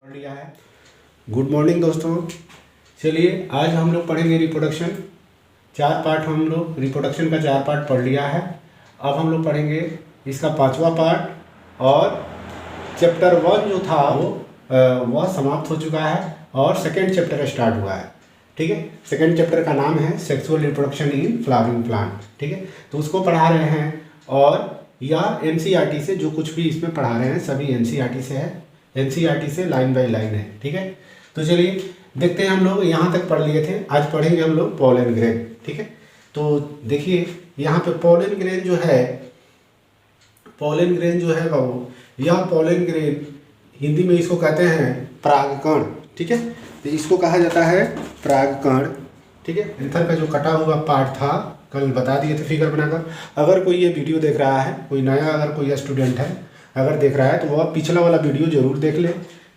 पढ़ लिया है। गुड मॉर्निंग दोस्तों। चलिए आज हम लोग पढ़ेंगे रिप्रोडक्शन। चार पार्ट हम लोग रिप्रोडक्शन का 4 पार्ट पढ़ लिया है। अब हम लोग पढ़ेंगे इसका 5वां पार्ट और चैप्टर 1 जो था वह समाप्त हो चुका है और सेकेंड चैप्टर स्टार्ट हुआ है। ठीक है, सेकेंड चैप्टर का नाम है sexual reproduction in flowering plant. ठीक है, तो उसको पढ़ा रहे हैं और या एनसीईआरटी से जो कुछ भी इसमें पढ़ा रहे हैं सभी एनसीईआरटी से है, एनसीईआरटी से लाइन बाय लाइन है। ठीक है, तो चलिए देखते हैं। हम लोग यहाँ तक पढ़ लिए थे, आज पढ़ेंगे हम लोग पॉलन ग्रेन। ठीक है, तो देखिए यहाँ पे पॉलन ग्रेन जो है बाबू, यह पॉलन ग्रेन हिंदी में इसको कहते हैं परागकण। ठीक है, तो इसको कहा जाता है परागकण। ठीक है, एंथर का जो कटा हुआ पार्ट था कल बता दिए थे फिगर बनाकर। अगर कोई ये वीडियो देख रहा है, कोई नया अगर कोई स्टूडेंट है अगर देख रहा है तो वह पिछला वाला वीडियो जरूर देख ले।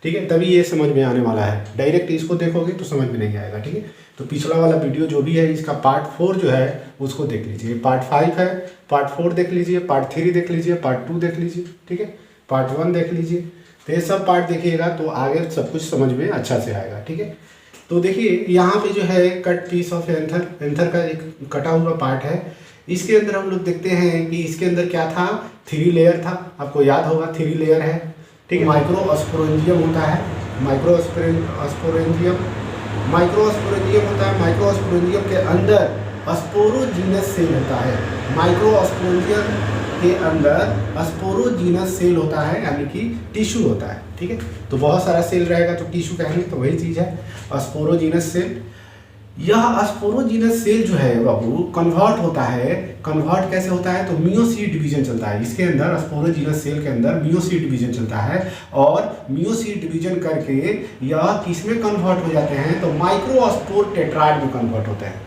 ठीक है, तभी ये समझ में आने वाला है। डायरेक्ट इसको देखोगे तो समझ में नहीं आएगा। ठीक है, तो पिछला वाला वीडियो जो भी है इसका पार्ट 4 जो है उसको देख लीजिए। पार्ट 5 है, पार्ट 4 देख लीजिए, पार्ट 3 देख लीजिए, पार्ट 2 देख लीजिए। ठीक है, पार्ट 1 देख लीजिए। तो ये सब पार्ट देखिएगा तो आगे सब कुछ समझ में अच्छा से आएगा। ठीक है, तो देखिए यहाँ पे जो है कट पीस ऑफ एंथर का एक कटा हुआ पार्ट है। इसके अंदर हम लोग देखते हैं कि इसके अंदर क्या था, 3 लेयर था। आपको याद होगा 3 लेयर है। ठीक है, माइक्रोस्पोरेंजियम होता है, माइक्रोस्पोरेंजियम होता है। माइक्रोस्पोरेंजियम के अंदर स्पोरोजीनस सेल होता है। माइक्रोस्पोरेंजियम के अंदर स्पोरोजीनस सेल होता है, यानी कि टिश्यू होता है। ठीक है, तो बहुत सारा सेल रहेगा तो टिश्यू कहेंगे, तो वही चीज़ है स्पोरोजीनस सेल। यह स्पोरोजीनस सेल जो है बाबू कन्वर्ट होता है। कन्वर्ट कैसे होता है, तो मियोसिस डिवीजन चलता है इसके अंदर। स्पोरोजीनस सेल के अंदर मियोसिस डिवीजन चलता है और मियोसिस डिवीजन करके यह किसमें कन्वर्ट हो जाते हैं, तो माइक्रोस्पोर टेट्राड में कन्वर्ट होते हैं।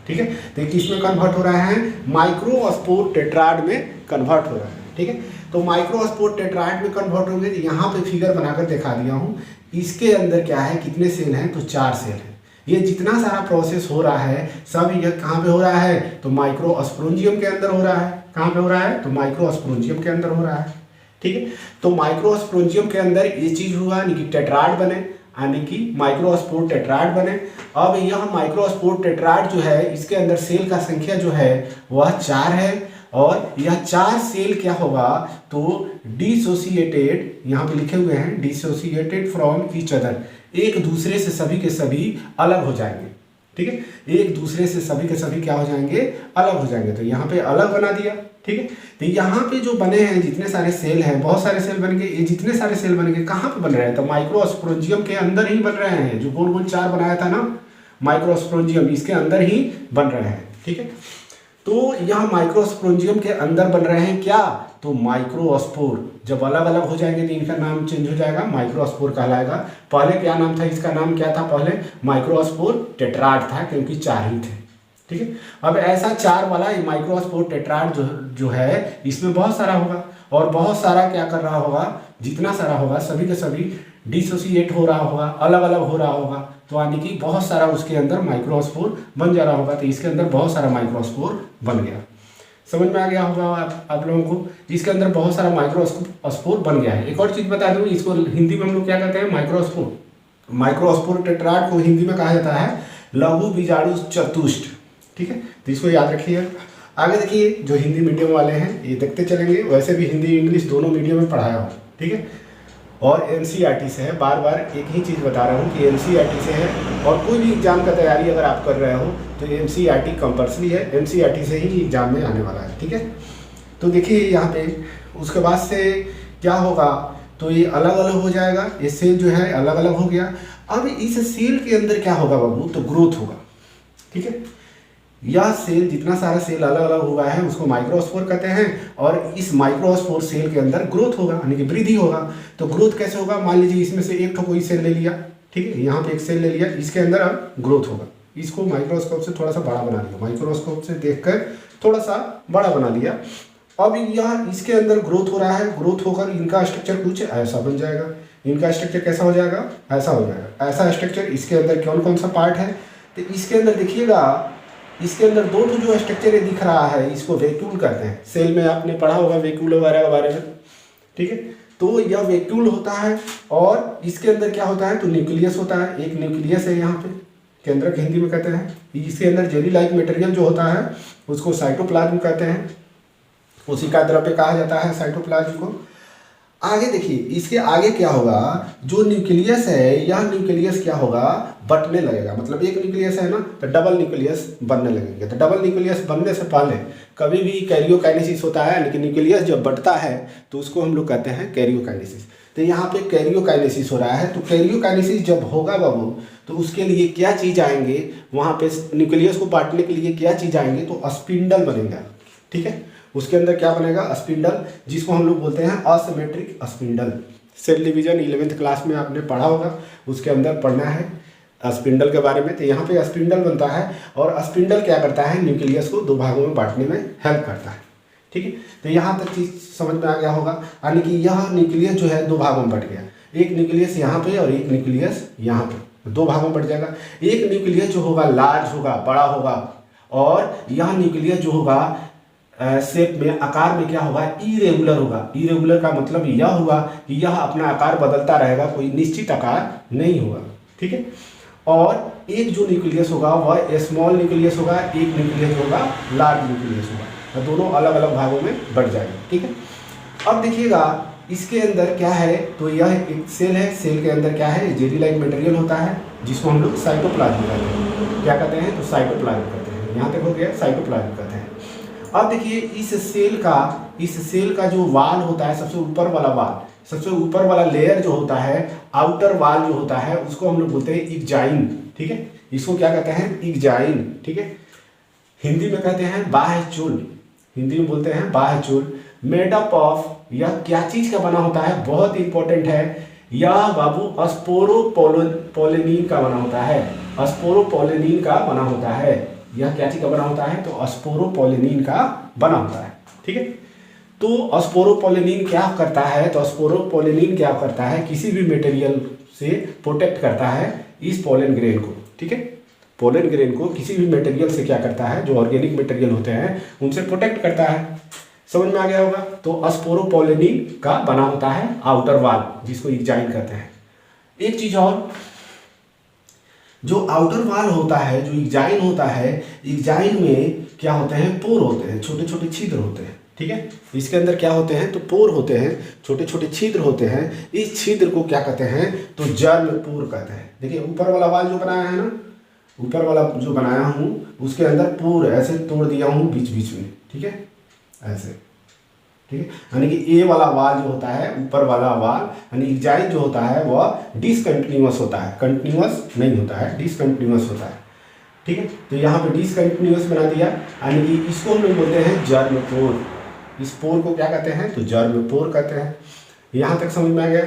ठीक है, तो किसमें कन्वर्ट हो रहा है, माइक्रोस्पोर टेट्राड में कन्वर्ट हो रहा है। ठीक है, तो माइक्रोस्पोर टेट्राड में कन्वर्ट होंगे। तो यहाँ पे फिगर बनाकर दिखा दिया हूँ। इसके अंदर क्या है, कितने सेल हैं, तो 4 सेल हैं। ये जितना सारा प्रोसेस हो रहा है सब यह कहाँ पे हो रहा है, तो माइक्रोस्पोरेंजियम के अंदर हो रहा है। कहाँ पे हो रहा है, तो माइक्रोस्पोरेंजियम के अंदर हो रहा है। ठीक है, तो माइक्रोस्पोरेंजियम के अंदर ये चीज हुआ यानी कि टेट्राड बने, यानी कि माइक्रोस्पोर टेट्राड बने। अब यह माइक्रोस्पोर टेट्राड जो है इसके अंदर सेल का संख्या जो है वह 4 है और यह 4 सेल क्या होगा, तो डिसोसिएटेड, यहाँ पे लिखे हुए हैं डिसोसिएटेड फ्रॉम ईच अदर, एक दूसरे से सभी के सभी अलग हो जाएंगे। ठीक है, एक दूसरे से सभी के सभी क्या हो जाएंगे, अलग हो जाएंगे। तो यहाँ पे अलग बना दिया। ठीक है, तो यहाँ पे जो बने हैं जितने सारे सेल हैं, बहुत सारे सेल बन गए। ये जितने सारे सेल बन गए कहाँ पे बन रहे हैं, तो माइक्रोस्पोरेंजियम के अंदर ही बन रहे हैं। जो गोल गोल 4 बनाया था ना माइक्रोस्पोरेंजियम, इसके अंदर ही बन रहे हैं। ठीक है, तो यह माइक्रोस्पोरेंजियम के अंदर बन रहे हैं क्या, तो माइक्रोस्पोर। जब अलग अलग हो जाएंगे तो इनका नाम चेंज हो जाएगा, माइक्रोस्पोर कहलाएगा। पहले क्या नाम था, इसका नाम क्या था, पहले माइक्रोस्पोर टेट्राड था क्योंकि 4 ही थे। ठीक है, अब ऐसा 4 वाला माइक्रोस्पोर टेट्राड जो है इसमें बहुत सारा होगा और बहुत सारा क्या कर रहा होगा, जितना सारा होगा सभी के सभी डिसोसिएट हो रहा होगा, अलग अलग हो रहा होगा। तो यानी कि बहुत सारा उसके अंदर माइक्रोस्पोर बन जा रहा होगा। तो इसके अंदर बहुत सारा माइक्रोस्पोर बन गया। समझ में आ गया होगा आप लोगों को, इसके अंदर बहुत सारा माइक्रोस्पोर बन गया है। एक और चीज बता दूं, इसको हिंदी में हम लोग क्या कहते हैं, माइक्रोस्पोर। माइक्रोस्पोर टेट्राड को हिंदी में कहा जाता है लघु बीजाणु चतुष्ट। ठीक है, तो इसको याद रखिए। आगे देखिए, जो हिंदी मीडियम वाले हैं ये देखते चलेंगे, वैसे भी हिंदी इंग्लिश दोनों मीडियम में पढ़ाया हो। ठीक है, और एनसीईआरटी से है। बार बार एक ही चीज़ बता रहा हूँ कि एनसीईआरटी से है और कोई भी एग्जाम का तैयारी अगर आप कर रहे हो तो एनसीईआरटी कंपल्सरी है, एनसीईआरटी से ही एग्जाम में आने वाला है। ठीक है, तो देखिए यहाँ पे उसके बाद से क्या होगा, तो ये अलग अलग हो जाएगा। ये सेल जो है अलग अलग हो गया। अब इस सेल के अंदर क्या होगा बाबू, तो ग्रोथ होगा। ठीक है, यह सेल जितना सारा सेल अलग अलग हुआ है उसको माइक्रोस्पोर कहते हैं और इस माइक्रोस्पोर सेल के अंदर ग्रोथ होगा यानी कि वृद्धि होगा। तो ग्रोथ कैसे होगा, मान लीजिए इसमें से एक कोई सेल ले लिया। ठीक है, यहाँ पे एक सेल ले लिया, इसके अंदर अब ग्रोथ होगा। इसको माइक्रोस्कोप से थोड़ा सा बड़ा बना लिया, माइक्रोस्कोप से देखकर थोड़ा सा बड़ा बना लिया। अब यह इसके अंदर ग्रोथ हो रहा है, ग्रोथ होकर इनका स्ट्रक्चर कुछ ऐसा बन जाएगा। इनका स्ट्रक्चर कैसा हो जाएगा, ऐसा हो जाएगा। ऐसा स्ट्रक्चर इसके अंदर कौन कौन सा पार्ट है, तो इसके अंदर देखिएगा, इसके अंदर 2 जो स्ट्रक्चर दिख रहा है इसको वैक्यूल कहते हैं। सेल में आपने पढ़ा होगा वैक्यूल वगैरह के बारे में। ठीक है, तो यह वैक्यूल होता है और इसके अंदर क्या होता है, तो न्यूक्लियस होता है, एक न्यूक्लियस है यहाँ पे, केंद्रक हिंदी में कहते हैं। इसके अंदर जेली लाइक मटेरियल जो होता है उसको साइटोप्लाज्म कहते हैं, उसी का द्रव्य कहा जाता है साइटोप्लाज्म को। आगे देखिए, इसके आगे क्या होगा, जो न्यूक्लियस है यह न्यूक्लियस क्या होगा, बंटने लगेगा। मतलब एक न्यूक्लियस है ना, तो डबल न्यूक्लियस बनने लगेंगे। तो डबल न्यूक्लियस बनने से पहले कभी भी कैरियोकाइनेसिस होता है, लेकिन न्यूक्लियस जब बढ़ता है तो उसको हम लोग कहते हैं कैरियोकाइनेसिस। तो यहाँ पे कैरियोकाइनेसिस हो रहा है। तो कैरियोकाइनेसिस जब होगा बाबू, तो उसके लिए क्या चीज़ आएंगे, वहाँ पे न्यूक्लियस को बांटने के लिए क्या चीज़ आएंगे, तो स्पिंडल बनेगा। ठीक है, उसके अंदर क्या बनेगा, स्पिंडल, जिसको हम लोग बोलते हैं asymmetric spindle. Cell division 11th class में आपने पढ़ा होगा, उसके अंदर पढ़ना है स्पिंडल के बारे में। तो यहाँ पे स्पिंडल बनता है और स्पिंडल क्या करता है, न्यूक्लियस को दो भागों में बांटने में हेल्प करता है। ठीक है, तो यहाँ तक चीज समझ में आ गया होगा। यानी कि यह न्यूक्लियस जो है दो भागों में बट गया, एक न्यूक्लियस यहाँ पे और एक न्यूक्लियस यहाँ पे, दो भागों में बट जाएगा। एक न्यूक्लियस जो होगा लार्ज होगा, बड़ा होगा, और यह न्यूक्लियस जो होगा शेप में, आकार में क्या होगा, इरेगुलर होगा। इरेगुलर का मतलब यह होगा कि यह अपना आकार बदलता रहेगा, कोई निश्चित आकार नहीं होगा। ठीक है, और एक जो न्यूक्लियस होगा वह स्मॉल न्यूक्लियस होगा, एक न्यूक्लियस होगा लार्ज न्यूक्लियस होगा, तो दोनों अलग अलग भागों में बढ़ जाएंगे। ठीक है, अब देखिएगा इसके अंदर क्या है, तो यह एक सेल है, सेल के अंदर क्या है, जेली लाइक मटेरियल होता है, जिसको हम लोग साइटोप्लाज्म कहते हैं। क्या कहते हैं, तो साइटोप्लाज्म कहते हैं। यहाँ तक हो गया, साइटोप्लाज्म कहते हैं। अब देखिए इस सेल का जो वाल होता है, सबसे ऊपर वाला वाल, सबसे ऊपर वाला लेयर जो होता है, आउटर वाल जो होता है, उसको हम लोग बोलते हैं इक्जाइन। ठीक है, इसको क्या कहते हैं, इक्जाइन। ठीक है, हिंदी में कहते हैं बाह्य चूल, हिंदी में बोलते हैं बाह्य चूल। मेड अप ऑफ, यह क्या चीज का बना होता है, बहुत इंपॉर्टेंट है यह बाबू, स्पोरोपोलेनिन का बना होता है, स्पोरोपोलेनिन का बना होता है। यह क्या चीज का बना होता है, तो स्पोरोपोलेनिन का बना होता है। ठीक है, तो स्पोरोपोलेनिन क्या करता है, तो स्पोरोपोलेनिन क्या करता है, किसी भी मटेरियल से प्रोटेक्ट करता है इस पोलन ग्रेन को। ठीक है, पोलन ग्रेन को किसी भी मटेरियल से क्या करता है, जो ऑर्गेनिक मटेरियल होते हैं उनसे प्रोटेक्ट करता है। समझ में आ गया होगा। तो स्पोरोपोलेनिन का बना होता है आउटर वाल, जिसको इक्जाइन कहते हैं। एक चीज और, जो आउटर वाल होता है, जो इक्जाइन होता है, इक्जाइन में क्या होते हैं, पोर होते हैं, छोटे छोटे छिद्र होते हैं। ठीक है, इसके अंदर क्या होते हैं, तो पोर होते हैं, छोटे छोटे छिद्र होते हैं। इस छिद्र को क्या कहते हैं, तो जर्म पोर कहते हैं। देखिए ऊपर वाला वाल जो बनाया है ना, ऊपर वाला जो बनाया हूँ उसके अंदर पोर ऐसे तोड़ दिया हूँ बीच बीच में। ठीक है, ऐसे। ठीक है, यानी कि ए वाला वाल जो होता है, ऊपर वाला वाल, यानी इक्जाइन जो होता है वह डिसकंटिन्यूअस होता है, कंटिन्यूअस नहीं होता है, डिसकंटिन्यूअस होता है। ठीक है, तो यहाँ पे डिसकंटिन्यूअस बना दिया, यानी कि इसको हम लोग बोलते हैं जर्म पोर। इस पोर को क्या कहते हैं, तो जर्म पोर कहते हैं। यहाँ तक समझ में आ गया।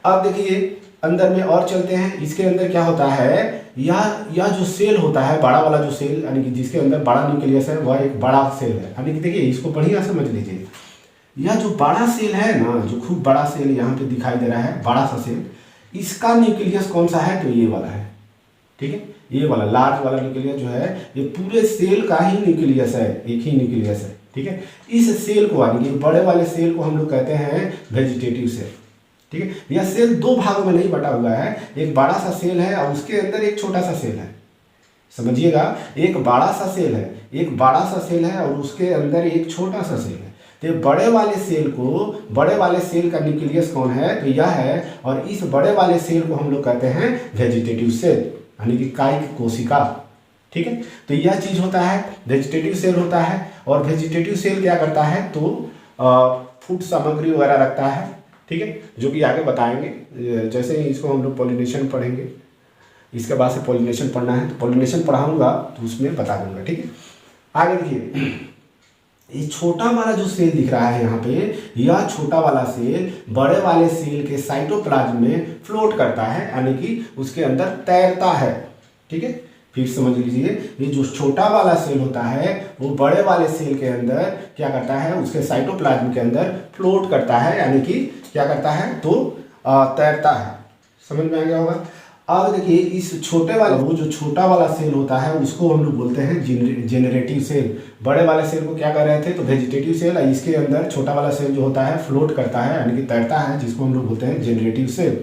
अब देखिए अंदर में और चलते हैं। इसके अंदर क्या होता है, यह जो सेल होता है, बड़ा वाला जो सेल, यानी कि जिसके अंदर बड़ा न्यूक्लियस है, वह एक बड़ा सेल है। यानी कि देखिए इसको बढ़िया समझ लीजिए, यह जो बड़ा सेल है ना, जो खूब बड़ा सेल यहाँ पे दिखाई दे रहा है, बड़ा सा सेल, इसका न्यूक्लियस कौन सा है, तो ये वाला है। ठीक है, ये वाला लार्ज वाला न्यूक्लियस जो है, ये पूरे सेल का ही न्यूक्लियस है, एक ही न्यूक्लियस है। ठीक है, इस सेल को, यानी कि बड़े वाले सेल को हम लोग कहते हैं वेजिटेटिव सेल। ठीक है, यह सेल दो भागों में नहीं बटा हुआ है, एक बड़ा सा सेल है और उसके अंदर एक छोटा सा सेल है। समझिएगा, एक बड़ा सा सेल है, एक बड़ा सा सेल है और उसके अंदर एक छोटा सा सेल है। तो बड़े वाले सेल को, बड़े वाले सेल का न्यूक्लियस कौन है, तो यह है, और इस बड़े वाले सेल को हम लोग कहते हैं वेजिटेटिव सेल, यानी कि कायिक कोशिका। ठीक है, तो यह चीज होता है, वेजिटेटिव सेल होता है। और वेजिटेटिव सेल क्या करता है, तो फूड सामग्री वगैरह रखता है। ठीक है, जो कि आगे बताएंगे, जैसे ही इसको हम लोग पॉलिनेशन पढ़ेंगे, इसके बाद से पॉलिनेशन पढ़ना है, तो पॉलिनेशन पढ़ाऊंगा तो उसमें बता दूंगा। ठीक है, आगे देखिए, ये छोटा वाला जो सेल दिख रहा है यहाँ पे, यह छोटा वाला सेल बड़े वाले सेल के साइटोप्लाज्म में फ्लोट करता है, यानी कि उसके अंदर तैरता है। ठीक है, फिर समझ लीजिए, ये जो छोटा वाला सेल होता है वो बड़े वाले सेल के अंदर क्या करता है, उसके साइटोप्लाज्म के अंदर फ्लोट करता है, यानी कि क्या करता है, तो तैरता है। समझ में आ गया होगा। अब देखिए इस छोटे वाला, वो जो छोटा वाला सेल होता है उसको हम लोग बोलते हैं जेनरेटिव सेल। बड़े वाले सेल को क्या कर रहे थे, तो वेजिटेटिव सेल। इसके अंदर छोटा वाला सेल जो होता है फ्लोट करता है यानी कि तैरता है, जिसको हम लोग बोलते हैं जेनरेटिव सेल।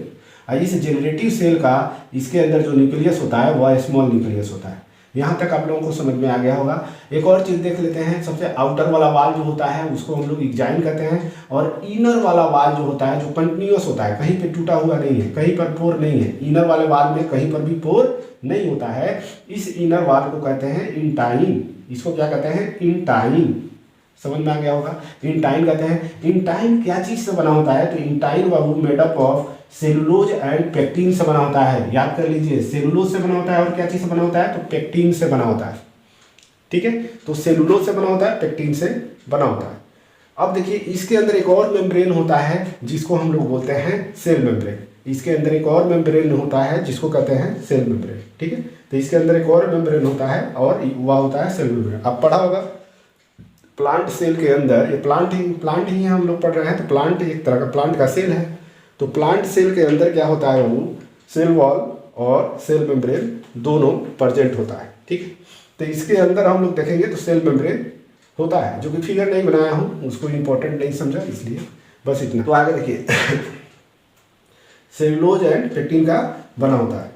इस जेनरेटिव सेल का इसके अंदर जो न्यूक्लियस होता है वह स्मॉल न्यूक्लियस होता है। यहाँ तक आप लोगों को समझ में आ गया होगा। एक और चीज़ देख लेते हैं, सबसे आउटर वाला वाल जो होता है उसको हम लोग एग्जाइन कहते हैं, और इनर वाला वाल जो होता है जो कंटिन्यूअस होता है, कहीं पे टूटा हुआ नहीं है, कहीं पर पोर नहीं है। इनर वाले वाल में कहीं पर भी पोर नहीं होता है। इस इनर वाल को कहते हैं इंटाइन। इसको क्या कहते हैं, इंटाइन। समझ में आ गया होगा, इंटाइन कहते हैं। इंटाइन क्या चीज़ से बना होता है, तो intine Babu made up of cellulose and pectin से बना होता है। याद कर लीजिए, सेलुलोज से बना होता है और क्या चीज़ से बना होता है, तो पेक्टिन से बना होता है। ठीक है, तो सेलुलोज से बना होता है, पेक्टिन से बना होता है। अब देखिए इसके अंदर एक और मेम्ब्रेन होता है जिसको हम लोग बोलते हैं सेल मेम्ब्रेन। इसके अंदर एक और मेम्ब्रेन होता है जिसको कहते हैं सेल मेम्ब्रेन। ठीक है, तो इसके अंदर एक और मेम्ब्रेन होता है और वह होता है सेल मेम्ब्रेन। अब पढ़ा होगा प्लांट सेल के अंदर, ये प्लांट ही हम लोग पढ़ रहे हैं, तो प्लांट एक तरह का प्लांट का सेल है। तो प्लांट सेल के अंदर क्या होता है बाबू, सेल वॉल और सेल मेम्ब्रेन दोनों प्रेजेंट होता है। ठीक है, तो इसके अंदर हम लोग देखेंगे तो सेल मेम्ब्रेन होता है, जो कि फिगर नहीं बनाया हूँ, उसको इम्पोर्टेंट नहीं समझा, इसलिए बस इतना। तो आगे देखिए सेलुलोज एंड पेक्टिन का बना होता है।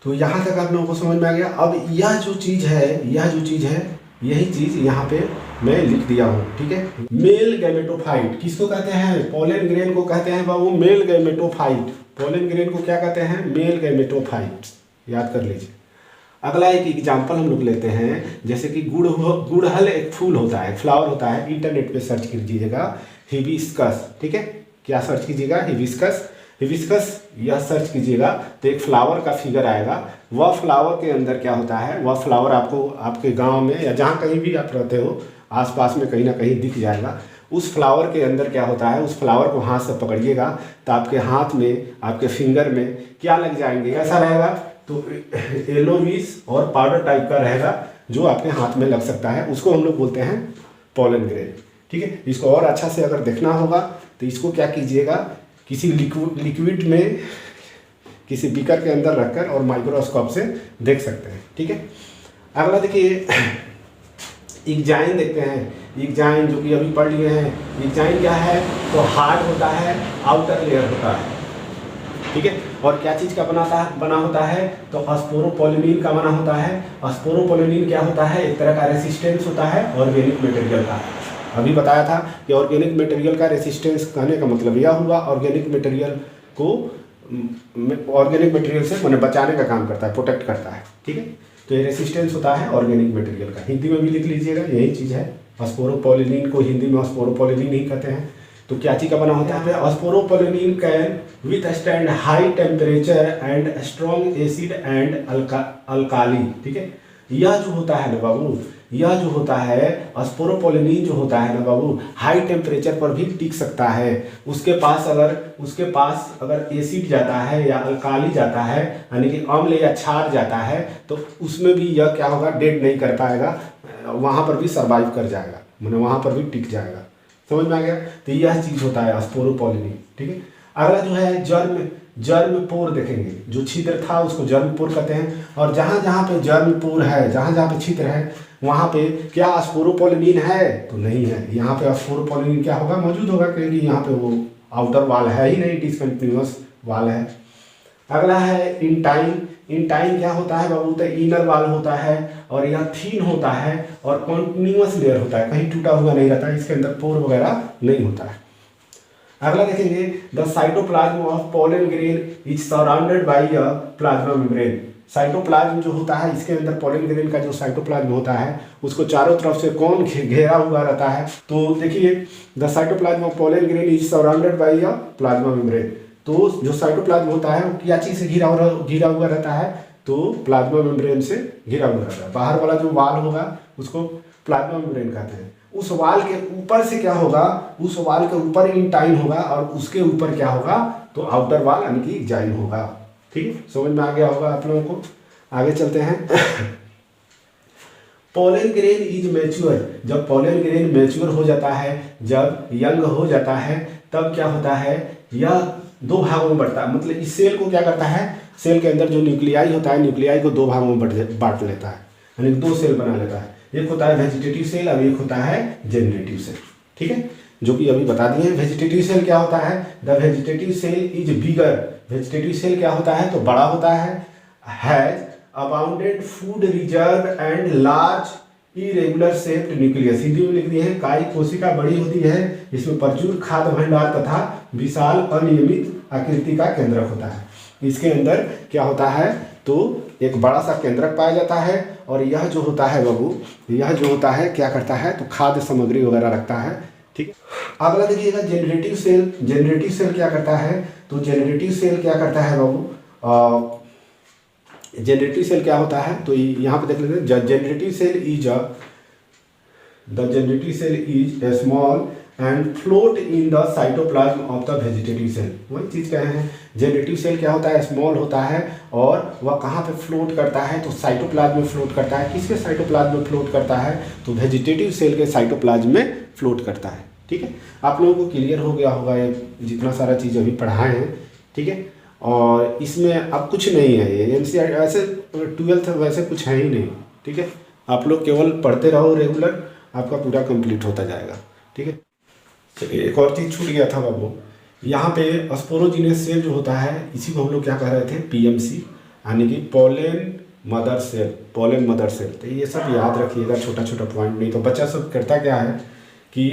तो यहाँ तक आप लोगों को समझ में आ गया। अब यह जो चीज़ है यही चीज़ यहाँ पे मैं लिख दिया हूँ। ठीक है, मेल गैमेटोफाइट किसको कहते हैं, पोलन ग्रेन को कहते हैं बाबू मेल गैमेटोफाइट। पोलन ग्रेन को क्या कहते हैं, मेल गैमेटोफाइट। याद कर लीजिए। अगला एक एग्जाम्पल हम लोग लेते हैं, जैसे कि गुड़हल एक फूल होता है, फ्लावर होता है। इंटरनेट पे सर्च कीजिएगा हिबिस्कस। ठीक है, क्या सर्च कीजिएगा, हिबिस्कस यह सर्च कीजिएगा तो एक फ्लावर का फिगर आएगा। वह फ्लावर के अंदर क्या होता है, वह फ्लावर आपको आपके गांव में या जहाँ कहीं भी आप रहते हो आसपास में कहीं ना कहीं दिख जाएगा। उस फ्लावर के अंदर क्या होता है, उस फ्लावर को हाथ से पकड़िएगा तो आपके हाथ में, आपके फिंगर में क्या लग जाएंगे, कैसा रहेगा, तो येलोविश और पाउडर टाइप का रहेगा जो आपके हाथ में लग सकता है। उसको हम लोग बोलते हैं पोलन ग्रेन। ठीक है, इसको और अच्छा से अगर देखना होगा तो इसको क्या कीजिएगा, किसी लिक्विड में किसी बीकर के अंदर रखकर और माइक्रोस्कोप से देख सकते हैं। ठीक है, अगला देखिए इग्जाइन देखते हैं। इग्जाइन जो कि अभी पढ़ लिए हैं, इग्जाइन क्या है, तो हार्ड होता है, आउटर लेयर होता है। ठीक है, और क्या चीज़ का बना होता है, तो स्पोरोपोलिनिन का बना होता है। स्पोरोपोलिनिन क्या होता है, एक तरह का रेसिस्टेंस होता है ऑर्गेनिक मटेरियल का। अभी बताया था कि ऑर्गेनिक मटेरियल का रेसिस्टेंस कहने का मतलब यह हुआ, ऑर्गेनिक मटेरियल से मैंने बचाने का काम करता है, प्रोटेक्ट करता है। ठीक है, तो ये रेसिस्टेंस होता है ऑर्गेनिक मटेरियल का। हिंदी में भी लिख लीजिएगा, यही चीज़ है। स्पोरोपोलिनिन को हिंदी में स्पोरोपोलिनिन ही कहते हैं। तो क्या चीज़ का बना होता है, sporopollenin can withstand high temperature and strong acid and alkali. ठीक है, यह जो होता है ना बाबू, यह जो होता है स्पोरोपोलिनिन जो होता है ना बाबू, हाई टेम्परेचर पर भी टिक सकता है। उसके पास अगर एसिड जाता है या अल्काली जाता है, यानी कि अम्ल या क्षार जाता है, तो उसमें भी यह क्या होगा, डेड नहीं कर पाएगा, वहाँ पर भी सर्वाइव कर जाएगा, मतलब वहाँ पर भी टिक जाएगा। समझ में आ गया, तो यह चीज़ होता है स्पोरोपोलिनिन। ठीक है, अगला जो है जर्म पोर देखेंगे। जो छिद्र था उसको जर्म पोर कहते हैं, और जहाँ जहाँ पे जर्म पोर है, जहाँ जहाँ पे छिद्र है, वहाँ पे क्या स्पोरोपोलिनिन है, तो नहीं है। यहाँ पे स्पोरोपोलिनिन क्या होगा, मौजूद होगा, क्योंकि यहाँ पे वो आउटर वाल है ही नहीं, डिसकंटिन्यूअस वाल है। अगला है इंटाइन। इंटाइन क्या होता है बाबू, तो इनर वाल होता है और यह थीन होता है और कॉन्टिन्यूअस लेयर होता है, कहीं टूटा हुआ नहीं रहता है, इसके अंदर पोर वगैरह नहीं होता है। अगला देखेंगे, the cytoplasm of pollen grain is surrounded by a plasma membrane. Cytoplasm जो होता है, इसके अंदर पोलन ग्रेन का जो साइटोप्लाज्म होता है उसको चारों तरफ से कौन घेरा हुआ रहता है, तो देखिए the cytoplasm of pollen grain is surrounded by a plasma membrane. तो जो साइटोप्लाज्म होता है वो क्या चीज़ से घिरा हुआ रहता है, तो प्लाज्मा मेम्ब्रेन से घिरा हुआ रहता है। बाहर वाला जो वाल होगा उसको प्लाज्मा मेम्ब्रेन कहते हैं। उस वाल के ऊपर से क्या होगा, उस वाल के ऊपर इंटाइन होगा और उसके ऊपर क्या होगा, तो आउटर वाल यानी कि इग्जाइन होगा। ठीक है, समझ में आ गया होगा आप लोगों को। आगे चलते हैं पोलन ग्रेन इज मैच्योर। जब पोलन ग्रेन मैच्योर हो जाता है, जब यंग हो जाता है, तब क्या होता है, यह दो भागों में बढ़ता है। मतलब इस सेल को क्या करता है, सेल के अंदर जो न्यूक्लियाई होता है, न्यूक्लियाई को दो भागों में बांट लेता है, यानी दो सेल बना लेता है। एक होता है वेजिटेटिव सेल और एक होता है जेनरेटिव सेल, ठीक है, जो कि अभी बता दिए। वेजिटेटिव सेल क्या होता है? The vegetative cell is bigger. Vegetative cell क्या होता है? तो बड़ा होता है। Has abundant food reserve and large irregular shaped nucleus. Hindi में लिख दिए हैं, काय कोशिका बड़ी होती है, इसमें प्रचुर खाद्य भंडार तथा विशाल अनियमित आकृति का केंद्रक होता है। इसके अंदर क्या होता है? तो एक बड़ा सा केंद्रक पाया जाता है, और यह जो होता है बाबू, यह जो होता है क्या करता है? तो खाद्य सामग्री वगैरह रखता है, ठीक है। अगला देखिएगा जेनरेटिव सेल। जेनरेटिव सेल क्या करता है? तो जेनरेटिव सेल क्या करता है बाबू? जेनरेटिव सेल क्या होता है? तो यहाँ पे देख लेते हैं, generative cell is the generative cell is a small and float in the cytoplasm of the vegetative cell. वही चीज़ कहे हैं, जेनरेटिव सेल क्या होता है? स्मॉल होता है, और वह कहाँ पे फ्लोट करता है? तो साइटोप्लाज्म में फ्लोट करता है। किसके साइटोप्लाज्म में फ्लोट करता है? तो वेजिटेटिव सेल के साइटोप्लाज्म में फ्लोट करता है, ठीक है। आप लोगों को क्लियर हो गया होगा ये जितना सारा चीज़ अभी पढ़ाए हैं, ठीक है। और इसमें अब कुछ नहीं है, ये एनसीईआरटी ऐसे 12th वैसे कुछ है ही नहीं, ठीक है। आप लोग केवल पढ़ते रहो रेगुलर, आपका पूरा कंप्लीट होता जाएगा, ठीक है। चलिए, एक और चीज़ छूट गया था बाबू, यहाँ पे स्पोरोजीनियस सेल जो होता है, इसी को हम लोग क्या कह रहे थे? पीएमसी, यानी कि pollen mother cell, pollen mother cell. तो ये सब याद रखिएगा, छोटा छोटा पॉइंट, नहीं तो बच्चा सब करता क्या है कि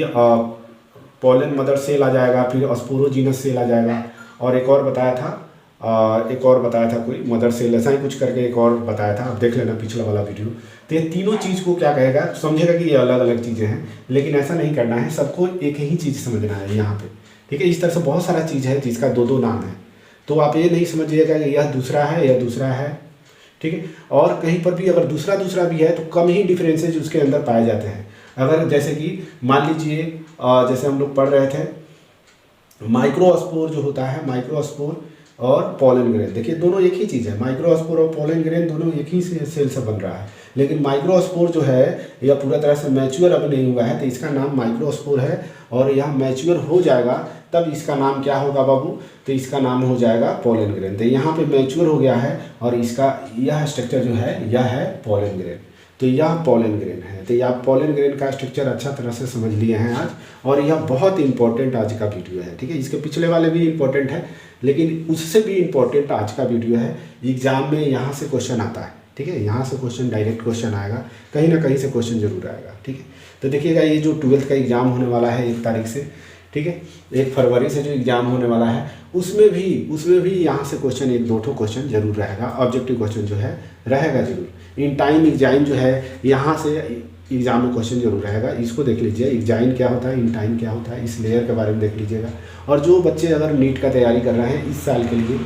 पोलन मदर सेल आ जाएगा, फिर स्पोरोजीनियस सेल आ जाएगा, और एक और बताया था कोई मदर सेल, ऐसा ही कुछ करके एक और बताया था, आप देख लेना पिछला वाला वीडियो। तो ये तीनों चीज़ को क्या कहेगा? समझेगा कि ये अलग अलग चीज़ें हैं, लेकिन ऐसा नहीं करना है, सबको एक ही चीज़ समझना है यहाँ पे, ठीक है। इस तरह से बहुत सारा चीज़ है जिसका दो दो नाम है, तो आप ये नहीं समझिएगा कि यह दूसरा है, यह दूसरा है, ठीक है। और कहीं पर भी अगर दूसरा भी है तो कम ही डिफरेंसेज उसके अंदर पाए जाते हैं। अगर जैसे कि मान लीजिए, जैसे हम लोग पढ़ रहे थे, माइक्रोस्पोर जो होता है, माइक्रोस्पोर और पोलन ग्रेन, देखिए दोनों एक ही चीज़ है। माइक्रोस्पोर और पोलन ग्रेन दोनों एक ही सेल से बन रहा है, लेकिन माइक्रोस्पोर जो है यह पूरा तरह से मैच्योर अभी नहीं हुआ है, तो इसका नाम माइक्रोस्पोर है, और यह मैच्योर हो जाएगा तब इसका नाम क्या होगा बाबू? तो इसका नाम हो जाएगा पोलन ग्रेन। तो यहाँ पे मैच्योर हो गया है, और इसका यह स्ट्रक्चर जो है यह है पोलन ग्रेन, तो यह पोलन ग्रेन है। तो यह पोलन ग्रेन का स्ट्रक्चर अच्छा तरह से समझ लिए हैं आज, और यह बहुत इंपॉर्टेंट आज का वीडियो है, ठीक है। इसके पिछले वाले भी इंपॉर्टेंट है, लेकिन उससे भी इम्पोर्टेंट आज का वीडियो है। एग्जाम में यहाँ से क्वेश्चन आता है, ठीक है, यहाँ से क्वेश्चन, डायरेक्ट क्वेश्चन आएगा, कहीं ना कहीं से क्वेश्चन जरूर आएगा, ठीक है। तो देखिएगा, ये जो 12th का एग्ज़ाम होने वाला है 1 तारीख से, ठीक है, 1 फरवरी से जो एग्ज़ाम होने वाला है, उसमें भी यहाँ से क्वेश्चन, 1-2 क्वेश्चन जरूर रहेगा, ऑब्जेक्टिव क्वेश्चन जो है रहेगा जरूर। इन टाइम एग्जाइन जो है, यहाँ से एग्जाम में क्वेश्चन जरूर रहेगा, इसको देख लीजिए। एग्जाइन क्या होता है, इन टाइम क्या होता है, इस लेयर के बारे में देख लीजिएगा। और जो बच्चे अगर नीट का तैयारी कर रहे हैं इस साल के लिए,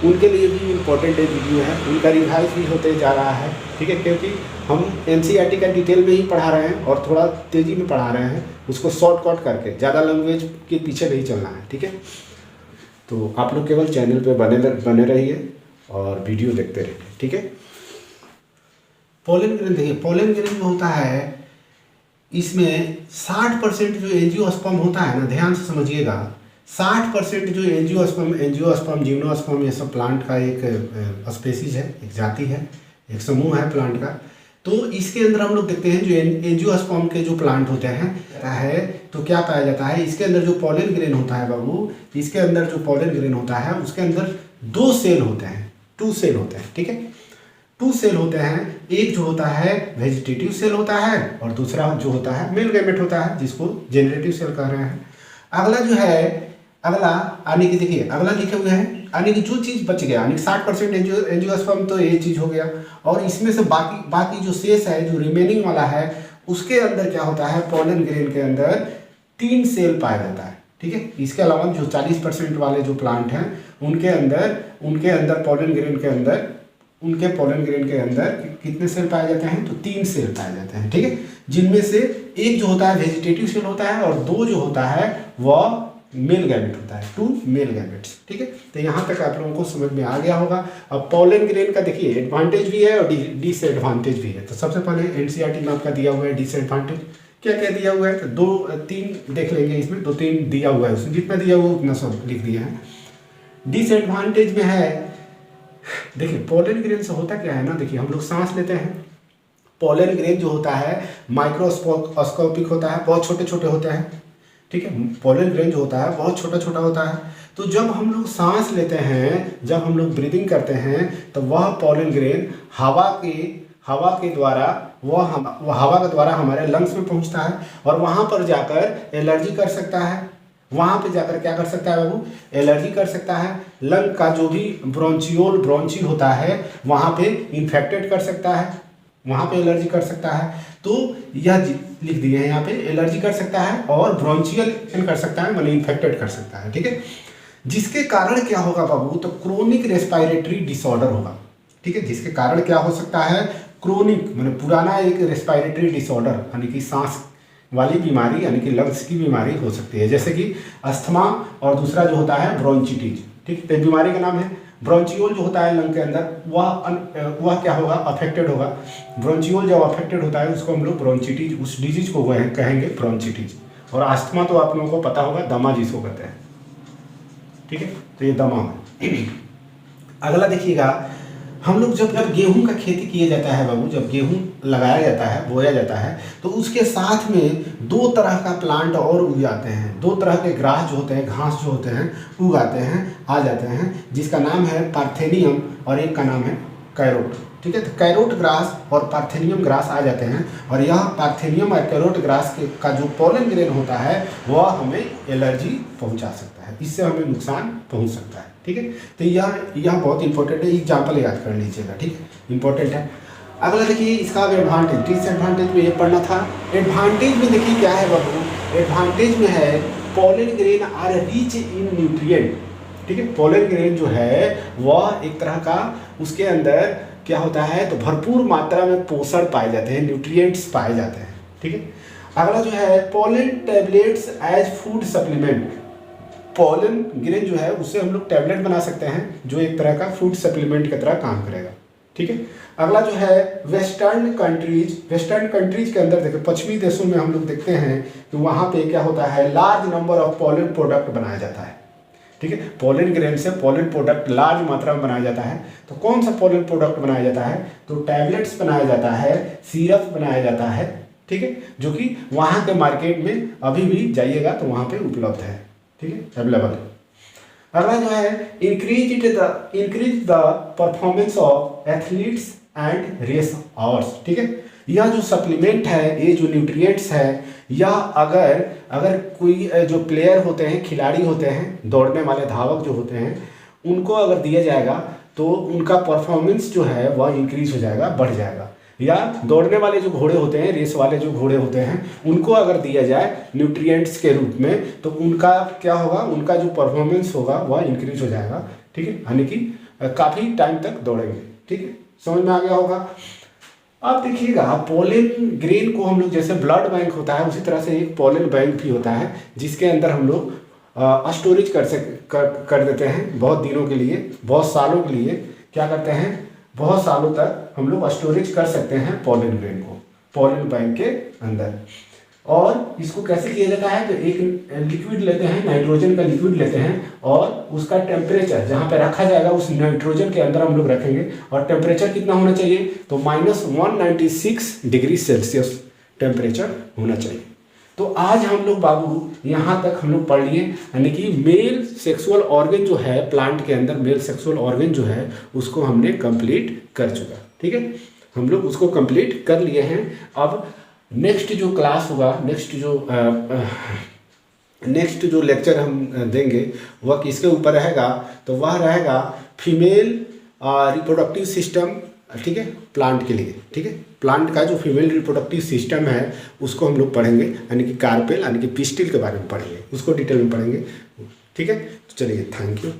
उनके लिए भी इम्पोर्टेंट एक वीडियो है, उनका रिवाइज भी होते जा रहा है, ठीक है, क्योंकि हम एनसीईआरटी का डिटेल में ही पढ़ा रहे हैं और थोड़ा तेज़ी में पढ़ा रहे हैं, उसको शॉर्टकट करके, ज़्यादा लैंग्वेज के पीछे नहीं चलना है, ठीक है। तो आप लोग केवल चैनल पे बने रहिए और वीडियो देखते रहिए, ठीक है। पोलन ग्रेन देखिए, पोलन ग्रेन जो होता है, इसमें 60% जो एंजियोस्पर्म होता है ना, ध्यान से समझिएगा, 60% जो एंजियोस्पर्म, जिम्नोस्पर्म, ये सब प्लांट का एक स्पेसीज है, एक जाति है, एक समूह है प्लांट का। तो इसके अंदर हम लोग देखते हैं जो एंजियोस्पर्म के जो प्लांट होते हैं तो क्या पाया जाता है, इसके अंदर जो पोलन ग्रेन होता है बाबू, इसके अंदर जो पोलन ग्रेन होता है उसके अंदर 2 सेल होते हैं, 2 सेल होते हैं, ठीक है, 2 सेल होते हैं। एक जो होता है वेजिटेटिव सेल होता है, और दूसरा जो होता है मेल गैमेट होता है, जिसको जेनरेटिव सेल कह रहे हैं। अगला जो है, अगला यानी कि देखिए, अगला लिखे हुए हैं, यानी कि जो चीज़ बच गया, यानी कि 60% एंजियोस्पर्म, तो ये चीज़ हो गया, और इसमें से बाकी जो शेष है, जो रिमेनिंग वाला है, उसके अंदर क्या होता है, पोलन ग्रेन के अंदर 3 सेल पाया जाता है, ठीक है। इसके अलावा जो 40% वाले जो प्लांट हैं, उनके अंदर पोलन ग्रेन के अंदर कितने सेल पाए जाते हैं, तो 3 सेल पाए जाते हैं, ठीक है, जिनमें से एक जो होता है वेजिटेटिव सेल होता है, और 2 जो होता है वह मेल गैमेट होता है, 2 मेल गैमेट्स, ठीक है। तो यहाँ तक आप लोगों को समझ में आ गया होगा। अब पोलन ग्रेन का देखिए एडवांटेज भी है और डिसएडवांटेज भी है। तो सबसे पहले एनसीईआरटी में आपका दिया हुआ है डिसएडवांटेज, क्या क्या दिया हुआ है, तो 2-3 देख लेंगे, इसमें 2-3 दिया हुआ है, उसमें जितना दिया हुआ उतना सब लिख दिया है। डिसएडवांटेज में है देखिए पोलन ग्रेन से होता क्या है ना, देखिए हम लोग सांस लेते हैं, पोलन ग्रेन जो होता है माइक्रोस्कोपिक होता है, बहुत छोटे छोटे होते हैं, ठीक है। पोलन ग्रेन जो होता है बहुत छोटा छोटा होता है। तो जब हम लोग सांस लेते हैं, जब हम लोग ब्रीदिंग करते हैं, तो वह पोलन ग्रेन हवा के द्वारा वह हवा के द्वारा हमारे लंग्स में पहुंचता है और वहाँ पर जाकर एलर्जी कर सकता है। वहाँ पे जाकर क्या कर सकता है बाबू, एलर्जी कर सकता है। लंग का जो भी ब्रोंची होता है वहाँ पे इन्फेक्टेड कर सकता है, वहाँ पे एलर्जी कर सकता है। तो यह लिख दिए हैं यहाँ पे, एलर्जी कर सकता है और ब्रोंचियल कर सकता है, मतलब इन्फेक्टेड कर सकता है, ठीक है। जिसके कारण क्या होगा बाबू, तो क्रोनिक रेस्पिरेटरी डिसऑर्डर होगा, ठीक है। जिसके कारण क्या हो सकता है, क्रोनिक मतलब पुराना एक रेस्पिरेटरी डिसऑर्डर यानी कि सांस वाली बीमारी यानी कि लंग्स की बीमारी हो सकती है, जैसे कि अस्थमा और दूसरा जो होता है ब्रोंचिटिस, ठीक है। बीमारी का नाम है ब्रोंचियोल जो होता है लंग के अंदर, वह क्या होगा, अफेक्टेड होगा। ब्रोंचियोल जब अफेक्टेड होता है उसको हम लोग ब्रोंचिटिस, उस डिजीज को कहेंगे ब्रोंचिटिस। और अस्थमा तो आप लोगों को पता होगा, दमा जिसको कहते हैं, ठीक है। तो ये दमा है। अगला देखिएगा, हम लोग जब गेहूं का खेती किया जाता है बाबू, जब गेहूं लगाया जाता है, बोया जाता है, तो उसके साथ में दो तरह का प्लांट और उग जाते हैं, दो तरह के ग्रास जो होते हैं, घास जो होते हैं उग आते हैं, आ जाते हैं, जिसका नाम है पार्थेनियम और एक का नाम है कैरोट, ठीक है। तो कैरोट ग्रास और पार्थेनियम ग्रास आ जाते हैं और यह पार्थेनियम और कैरोट ग्रास का जो पोलन ग्रेन होता है वह हमें एलर्जी पहुंचा सकता है, इससे हमें नुकसान पहुंच सकता है, ठीक है। तो यह बहुत इंपॉर्टेंट है, एग्जाम्पल याद कर लीजिएगा, ठीक है, इंपॉर्टेंट है। अगला देखिए इसका एडवांटेज, डिसएडवांटेज में ये पढ़ना था। एडवांटेज में देखिए क्या है बाबू, एडवांटेज में है pollen grain are rich in nutrient, ठीक है। पोलन ग्रेन जो है वह एक तरह का, उसके अंदर क्या होता है, तो भरपूर मात्रा में पोषण पाए जाते हैं, न्यूट्रिएंट्स पाए जाते हैं, ठीक है। अगला जो है pollen tablets as food supplement, pollen grain जो है उससे हम लोग टैबलेट बना सकते हैं जो एक तरह का फूड सप्लीमेंट की तरह काम करेगा, ठीक है। अगला जो है वेस्टर्न कंट्रीज के अंदर देखिए, पश्चिमी देशों में हम लोग देखते हैं कि वहाँ पे क्या होता है, large number of pollen product बनाया जाता है, ठीक है। पोलन ग्रेन से पोलन प्रोडक्ट लार्ज मात्रा में बनाया जाता है। तो कौन सा पोलन प्रोडक्ट बनाया जाता है, तो टैबलेट्स बनाया जाता है, सिरप बनाया जाता है, ठीक है, जो कि वहाँ के मार्केट में अभी भी जाइएगा तो वहाँ पे उपलब्ध है, ठीक है, अवेलेबल है। अगला जो है increase the performance of athletes and race horses, ठीक है। यह जो सप्लीमेंट है, ये जो न्यूट्रिएंट्स है, या अगर कोई जो प्लेयर होते हैं, खिलाड़ी होते हैं, दौड़ने वाले धावक जो होते हैं, उनको अगर दिया जाएगा तो उनका परफॉर्मेंस जो है वह इंक्रीज हो जाएगा, बढ़ जाएगा। या दौड़ने वाले जो घोड़े होते हैं, रेस वाले जो घोड़े होते हैं, उनको अगर दिया जाए न्यूट्रिएंट्स के रूप में तो उनका क्या होगा, उनका जो परफॉर्मेंस होगा वह इंक्रीज हो जाएगा, ठीक है, यानी कि काफ़ी टाइम तक दौड़ेंगे, ठीक है। समझ में आ गया होगा। अब देखिएगा पोलन ग्रेन को हम लोग, जैसे ब्लड बैंक होता है उसी तरह से एक पोलन बैंक भी होता है, जिसके अंदर हम लोग स्टोरेज कर देते हैं बहुत दिनों के लिए, बहुत सालों के लिए। क्या करते हैं, बहुत सालों तक हम लोग स्टोरेज कर सकते हैं पोलन ग्रेन को पोलन बैंक के अंदर। और इसको कैसे किया जाता है, तो एक लिक्विड लेते हैं, नाइट्रोजन का लिक्विड लेते हैं और उसका टेम्परेचर जहाँ पे रखा जाएगा उस नाइट्रोजन के अंदर हम लोग रखेंगे। और टेम्परेचर कितना होना चाहिए, तो -196 डिग्री सेल्सियस टेम्परेचर होना चाहिए। तो आज हम लोग बाबू यहाँ तक हम लोग पढ़ लिए, यानी कि मेल सेक्सुअल ऑर्गन जो है प्लांट के अंदर, मेल सेक्सुअल ऑर्गन जो है उसको हमने कंप्लीट कर चुका, ठीक है, हम लोग उसको कंप्लीट कर लिए हैं। अब नेक्स्ट जो क्लास होगा, नेक्स्ट जो लेक्चर हम देंगे वह किसके ऊपर रहेगा, तो वह रहेगा फीमेल रिप्रोडक्टिव सिस्टम, ठीक है, प्लांट के लिए, ठीक है। प्लांट का जो फीमेल रिप्रोडक्टिव सिस्टम है उसको हम लोग पढ़ेंगे, यानी कि कार्पेल यानी कि पिस्टिल के बारे में पढ़ेंगे, उसको डिटेल में पढ़ेंगे, ठीक है। तो चलिए, थैंक यू।